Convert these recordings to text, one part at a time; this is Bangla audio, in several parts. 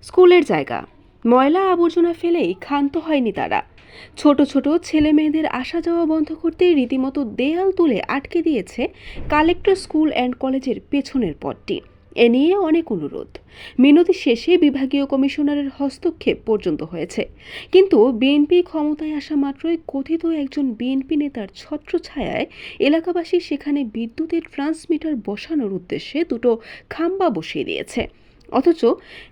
স্কুলের জায়গা ময়লা আবর্জনা ফেলেই ক্ষান্ত হয়নি তারা। ছোট ছোট ছেলে মেয়েদের আসা যাওয়া বন্ধ করতে রীতিমতো দেয়াল তুলে আটকে দিয়েছে কালেক্টর স্কুল অ্যান্ড কলেজের পেছনের পথটি। এ নিয়ে অনেক অনুরোধ, মিনতি শেষে বিভাগীয় কমিশনারের হস্তক্ষেপ পর্যন্ত হয়েছে। কিন্তু বিএনপি ক্ষমতায় আসা মাত্রই কথিত একজন বিএনপি নেতার ছত্রছায়ায় এলাকাবাসী সেখানে বিদ্যুতের ট্রান্সমিটার বসানোর উদ্দেশ্যে দুটো খাম্বা বসিয়ে দিয়েছে। অথচ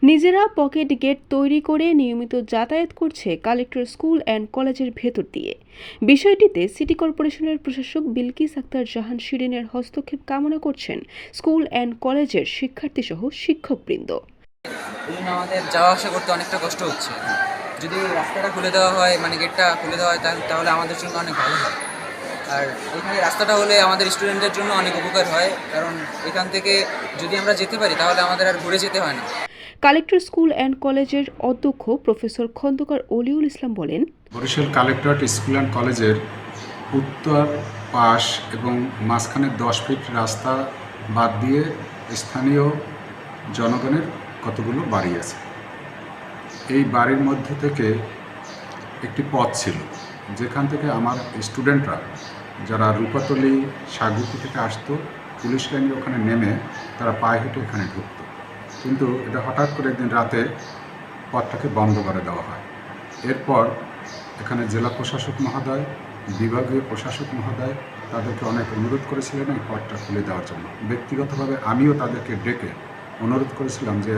নিজেরা পকেট গেট তৈরি করে নিয়মিত যাতায়াত করছে কালেক্টর স্কুল অ্যান্ড কলেজের ভেতর দিয়ে। বিষয়টিতে সিটি কর্পোরেশনের প্রশাসক বিলকিস আক্তার জাহান শিরিনের হস্তক্ষেপ কামনা করছেন স্কুল অ্যান্ড কলেজের শিক্ষার্থীসহ শিক্ষকবৃন্দ। আমাদের যাওয়া আসা করতে অনেকটা কষ্ট হচ্ছে। যদি রাস্তাটা খুলে দেওয়া হয়, মানে গেটটা খুলে দেওয়া হয়, তাহলে আমাদের জন্য অনেক ভালো হয়। আর এখানে রাস্তাটা হলে আমাদের স্টুডেন্টদের জন্য অনেক উপকার হয়, কারণ এখান থেকে যদি আমরা যেতে পারি তাহলে আমাদের আর ঘুরে যেতে হয় না। কালেক্টর স্কুল অ্যান্ড কলেজের অধ্যক্ষ প্রফেসর খন্দকার অলিউল ইসলাম বলেন, বরিশাল কালেক্টরেট স্কুল অ্যান্ড কলেজের উত্তর পাশ এবং মাঝখানে 10 ফিট রাস্তা বাদ দিয়ে স্থানীয় জনগণের কতগুলো বাড়ি আছে। এই বাড়ির মধ্যে থেকে একটি পথ ছিল যেখান থেকে আমার স্টুডেন্টরা যারা রূপাতলী সাগুতি থেকে আসতো, পুলিশ লাইনের ওখানে নেমে তারা পায়ে হেঁটে এখানে ঢুকতো। কিন্তু এটা হঠাৎ করে একদিন রাতে পথটাকে বন্ধ করে দেওয়া হয়। এরপর এখানে জেলা প্রশাসক মহোদয়, বিভাগীয় প্রশাসক মহোদয় তাদেরকে অনেক অনুরোধ করেছিলেন এই পথটা খুলে দেওয়ার জন্য। ব্যক্তিগতভাবে আমিও তাদেরকে ডেকে অনুরোধ করেছিলাম যে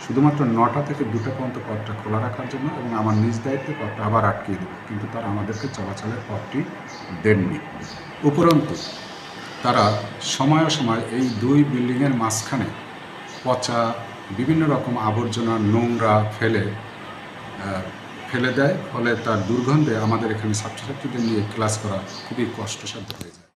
শুধুমাত্র 9টা থেকে 2টা পর্যন্ত পথটা খোলা রাখার জন্য, এবং আমার নিজ দায়িত্বে পথটা আবার আটকিয়ে দেব, কিন্তু তারা আমাদেরকে চলাচলের পথটি দেননি। উপরন্তু তারা সময়ে সময় এই 2 বিল্ডিংয়ের মাঝখানে পচা বিভিন্ন রকম আবর্জনা নোংরা ফেলে দেয়, ফলে তার দুর্গন্ধে আমাদের এখানে ছাত্রছাত্রীদের নিয়ে ক্লাস করা খুবই কষ্টসাধ্য হয়ে যায়।